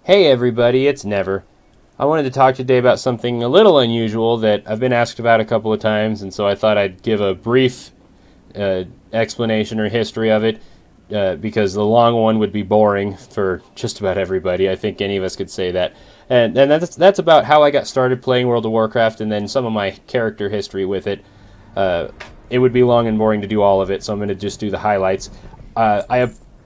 Hey everybody, it's Never. I wanted to talk today about something a little unusual that I've been asked about a couple of times, and so I thought I'd give a brief explanation or history of it, because the long one would be boring for just about everybody. I think any of us could say that. And that's about how I got started playing World of Warcraft, and then some of my character history with it. It would be long and boring to do all of it, so I'm going to just do the highlights.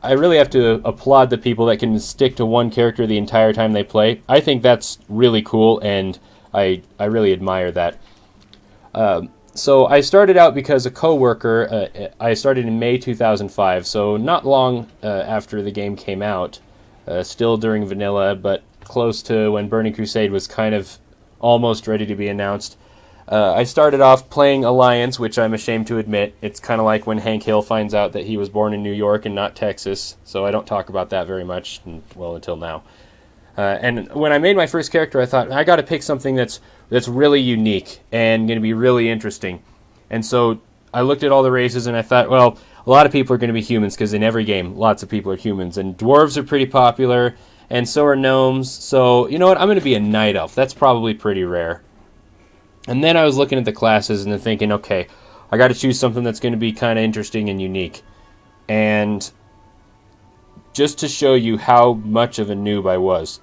I really have to applaud the people that can stick to one character the entire time they play. I think that's really cool, and I really admire that. So I started out because a coworker. I started in May 2005, so not long after the game came out. Still during vanilla, but close to when Burning Crusade was kind of almost ready to be announced. I started off playing Alliance, which I'm ashamed to admit. It's kind of like when Hank Hill finds out that he was born in New York and not Texas, so I don't talk about that very much, well, until now. And when I made my first character, I thought, I got to pick something that's really unique and going to be really interesting. And so I looked at all the races and I thought, well, a lot of people are going to be humans, because in every game, lots of people are humans. And dwarves are pretty popular, and so are gnomes. So, you know what, I'm going to be a night elf. That's probably pretty rare. And then I was looking at the classes and thinking, okay, I got to choose something that's going to be kind of interesting and unique. And just to show you how much of a noob I was,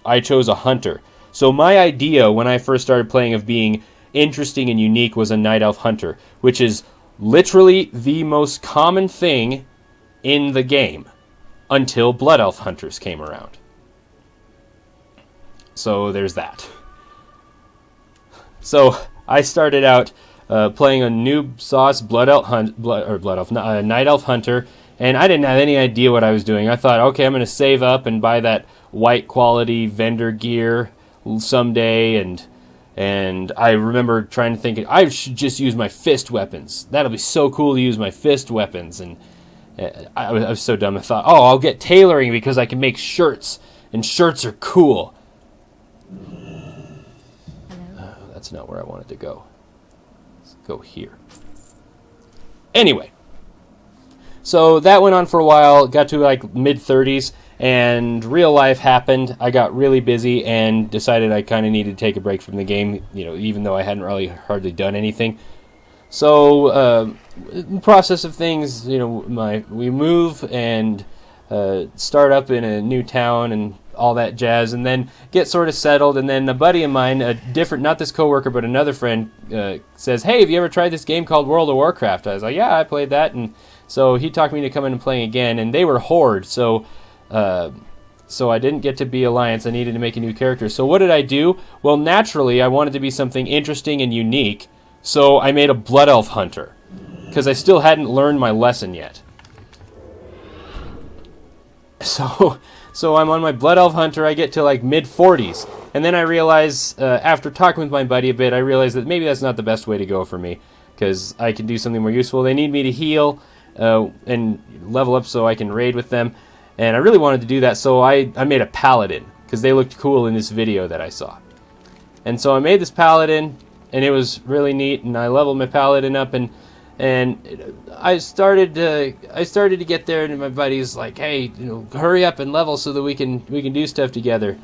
I chose a hunter. So my idea when I first started playing of being interesting and unique was a night elf hunter, which is literally the most common thing in the game until blood elf hunters came around. So there's that. So I started out playing a noob sauce night elf hunter, and I didn't have any idea what I was doing. I thought, okay, I'm going to save up and buy that white quality vendor gear someday, and I remember trying to think I should just use my fist weapons. That'll be so cool to use my fist weapons, and I was so dumb. I thought, oh, I'll get tailoring because I can make shirts, and shirts are cool. That's not where I wanted to go. Let's go here. Anyway, so that went on for a while, got to like mid-30s, and real life happened. I got really busy and decided I kind of needed to take a break from the game, even though I hadn't really hardly done anything. So, in the process of things, we move and start up in a new town and all that jazz, and then get sort of settled, and then a buddy of mine, not this coworker, but another friend, says, hey, have you ever tried this game called World of Warcraft? I was like, yeah, I played that, and so he talked me into coming and playing again, and they were Horde, so I didn't get to be Alliance. I needed to make a new character. So what did I do? Well, naturally, I wanted to be something interesting and unique, so I made a Blood Elf Hunter, because I still hadn't learned my lesson yet. So I'm on my Blood Elf Hunter, I get to like mid-40s, and then I realize, after talking with my buddy a bit, I realize that maybe that's not the best way to go for me, because I can do something more useful. They need me to heal and level up so I can raid with them, and I really wanted to do that, so I made a Paladin, because they looked cool in this video that I saw. And so I made this Paladin, and it was really neat, and I leveled my Paladin up, and I started to get there, and my buddy's like, "Hey, hurry up and level so that we can do stuff together."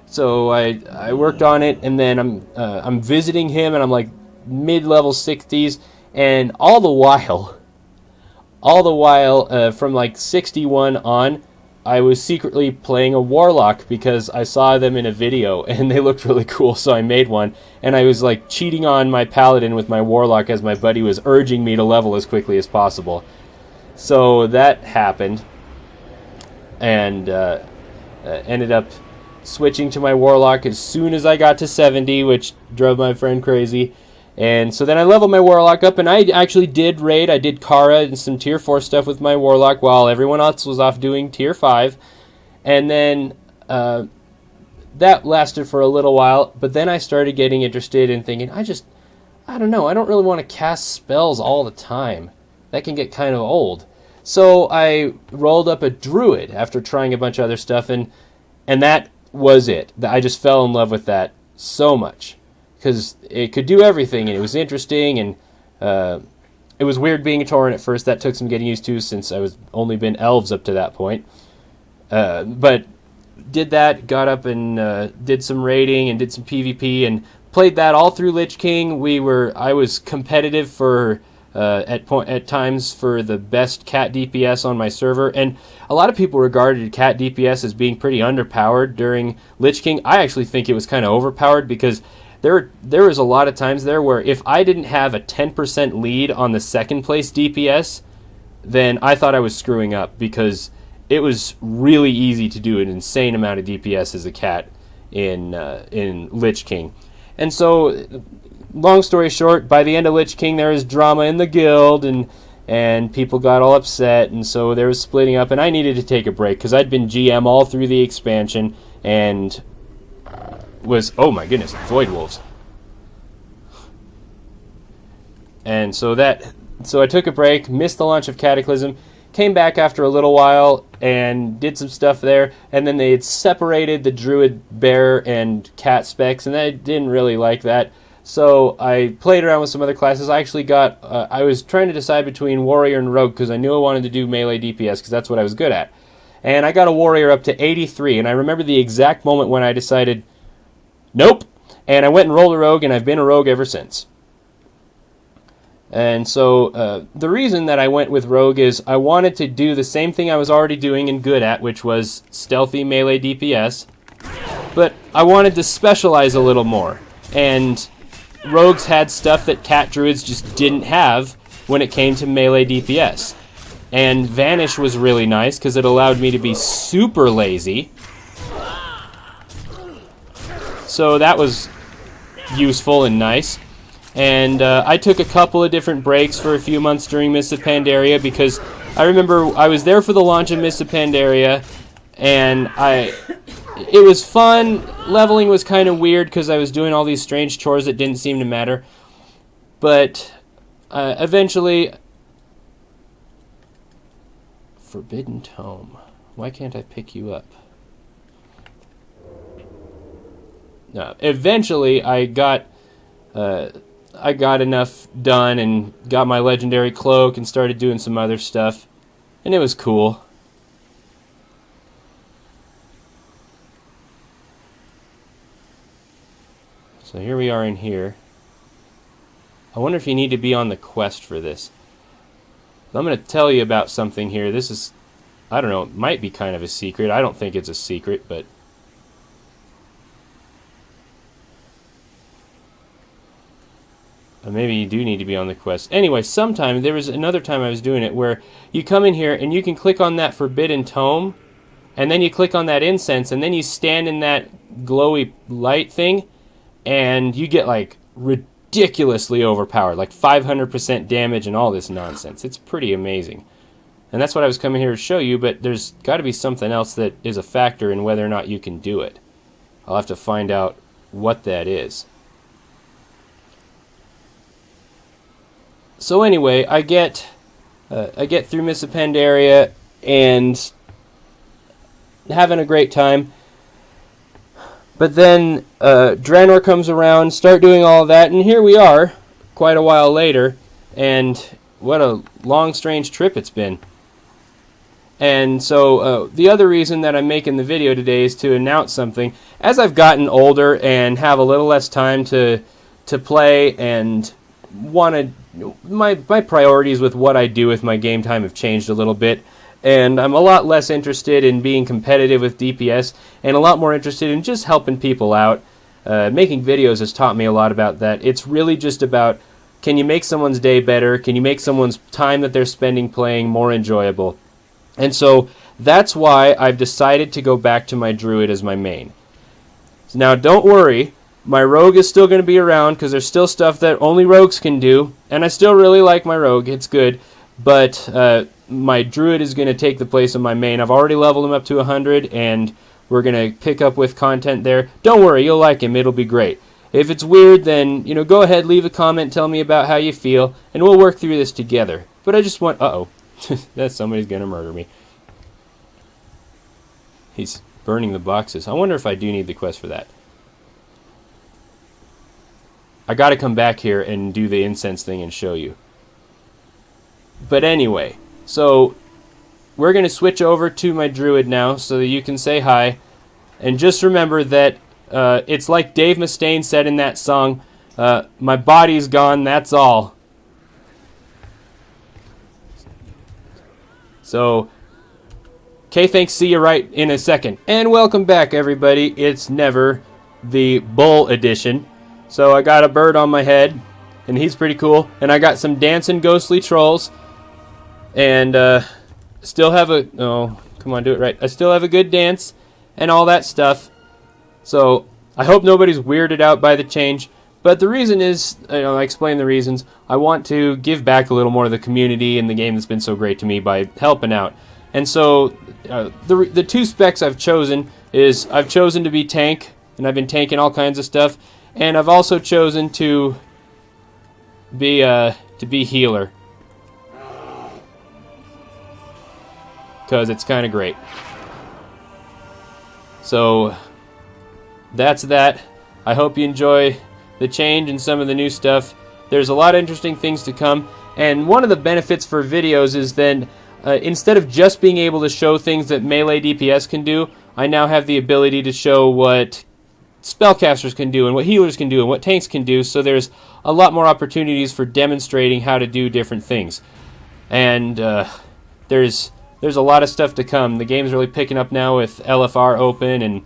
So I worked on it, and then I'm visiting him, and I'm like mid-level 60s, and all the while from like 61 on, I was secretly playing a Warlock because I saw them in a video and they looked really cool, so I made one. And I was like cheating on my Paladin with my Warlock as my buddy was urging me to level as quickly as possible. So that happened, and ended up switching to my Warlock as soon as I got to 70, which drove my friend crazy. And so then I leveled my Warlock up, and I actually did raid. I did Kara and some Tier 4 stuff with my Warlock while everyone else was off doing Tier 5. And then that lasted for a little while, but then I started getting interested in thinking, I don't know, I don't really want to cast spells all the time. That can get kind of old. So I rolled up a Druid after trying a bunch of other stuff, and that was it. I just fell in love with that so much, because it could do everything, and it was interesting, and it was weird being a Tauren at first. That took some getting used to, since I was only been elves up to that point. But did that, got up and did some raiding and did some PvP and played that all through Lich King. I was competitive for at times for the best cat DPS on my server, and a lot of people regarded cat DPS as being pretty underpowered during Lich King. I actually think it was kind of overpowered because there was a lot of times there where if I didn't have a 10% lead on the second place DPS, then I thought I was screwing up because it was really easy to do an insane amount of DPS as a cat in Lich King. And so, long story short, by the end of Lich King, there was drama in the guild, and people got all upset, and so there was splitting up, and I needed to take a break because I'd been GM all through the expansion, and was, oh my goodness, Void Wolves. And so I took a break, missed the launch of Cataclysm, came back after a little while and did some stuff there, and then they had separated the Druid, Bear, and Cat specs, and I didn't really like that. So I played around with some other classes. I actually got, I was trying to decide between Warrior and Rogue because I knew I wanted to do melee DPS because that's what I was good at. And I got a Warrior up to 83, and I remember the exact moment when I decided, nope, and I went and rolled a Rogue, and I've been a Rogue ever since. And so the reason that I went with Rogue is I wanted to do the same thing I was already doing and good at, which was stealthy melee DPS, but I wanted to specialize a little more. And Rogues had stuff that Cat Druids just didn't have when it came to melee DPS. And Vanish was really nice because it allowed me to be super lazy. So that was useful and nice. And I took a couple of different breaks for a few months during Mists of Pandaria because I remember I was there for the launch of Mists of Pandaria, and it was fun. Leveling was kind of weird because I was doing all these strange chores that didn't seem to matter. But eventually... Forbidden Tome. Why can't I pick you up? No. Eventually, I got enough done and got my legendary cloak and started doing some other stuff, and it was cool. So here we are in here. I wonder if you need to be on the quest for this. I'm going to tell you about something here. This is, I don't know, it might be kind of a secret. I don't think it's a secret, but... maybe you do need to be on the quest. Anyway, there was another time I was doing it where you come in here and you can click on that Forbidden Tome, and then you click on that incense, and then you stand in that glowy light thing, and you get like ridiculously overpowered, like 500% damage and all this nonsense. It's pretty amazing. And that's what I was coming here to show you, but there's got to be something else that is a factor in whether or not you can do it. I'll have to find out what that is. So anyway, I get through Mists of Pandaria and having a great time. But then Draenor comes around, start doing all of that, and here we are, quite a while later, and what a long, strange trip it's been. And so the other reason that I'm making the video today is to announce something. As I've gotten older and have a little less time to play and wanted... My priorities with what I do with my game time have changed a little bit, and I'm a lot less interested in being competitive with DPS and a lot more interested in just helping people out. Making videos has taught me a lot about that. It's really just about, can you make someone's day better? Can you make someone's time that they're spending playing more enjoyable? And so that's why I've decided to go back to my Druid as my main. Now don't worry. My Rogue is still going to be around because there's still stuff that only Rogues can do, and I still really like my Rogue. It's good, but my Druid is going to take the place of my main. I've already leveled him up to 100, and we're going to pick up with content there. Don't worry, you'll like him. It'll be great. If it's weird, then go ahead, leave a comment, tell me about how you feel, and we'll work through this together. But I just want... Uh-oh. That somebody's going to murder me. He's burning the boxes. I wonder if I do need the quest for that. I got to come back here and do the incense thing and show you. But anyway, so we're going to switch over to my Druid now so that you can say hi. And just remember that it's like Dave Mustaine said in that song, my body's gone, that's all. So, okay, thanks, see you right in a second. And welcome back, everybody. It's Never, the Bull edition. So I got a bird on my head, and he's pretty cool. And I got some dancing ghostly trolls. And still have a... Oh, come on, do it right. I still have a good dance and all that stuff. So I hope nobody's weirded out by the change. But the reason is, I explain the reasons. I want to give back a little more to the community and the game that's been so great to me by helping out. And so the two specs I've chosen is I've chosen to be tank, and I've been tanking all kinds of stuff. And I've also chosen to be healer, because it's kind of great. So that's that. I hope you enjoy the change and some of the new stuff. There's a lot of interesting things to come, and one of the benefits for videos is then instead of just being able to show things that melee DPS can do, I now have the ability to show what spellcasters can do and what healers can do and what tanks can do, so there's a lot more opportunities for demonstrating how to do different things. And there's a lot of stuff to come. The game's really picking up now with LFR open and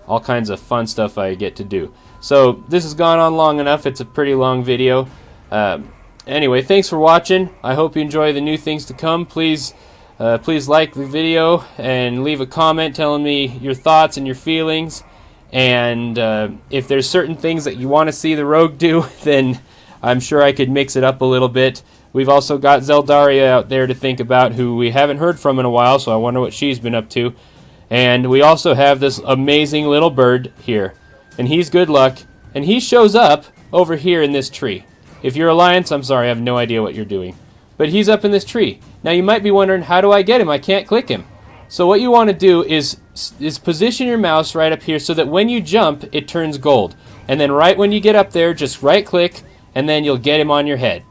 all kinds of fun stuff I get to do. So this has gone on long enough. It's a pretty long video. Anyway, thanks for watching. I hope you enjoy the new things to come. Please like the video and leave a comment telling me your thoughts and your feelings. And if there's certain things that you want to see the rogue do, then I'm sure I could mix it up a little bit. We've also got Zeldaria out there to think about, who we haven't heard from in a while, so I wonder what she's been up to. And we also have this amazing little bird here, and he's good luck, and he shows up over here in this tree. If you're Alliance, I'm sorry, I have no idea what you're doing. But he's up in this tree. Now you might be wondering, how do I get him? I can't click him. So what you want to do is position your mouse right up here so that when you jump, it turns gold. And then right when you get up there, just right click, and then you'll get him on your head.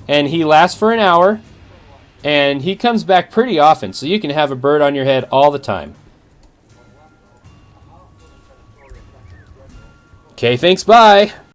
And he lasts for an hour, and he comes back pretty often, so you can have a bird on your head all the time. Okay, thanks, bye!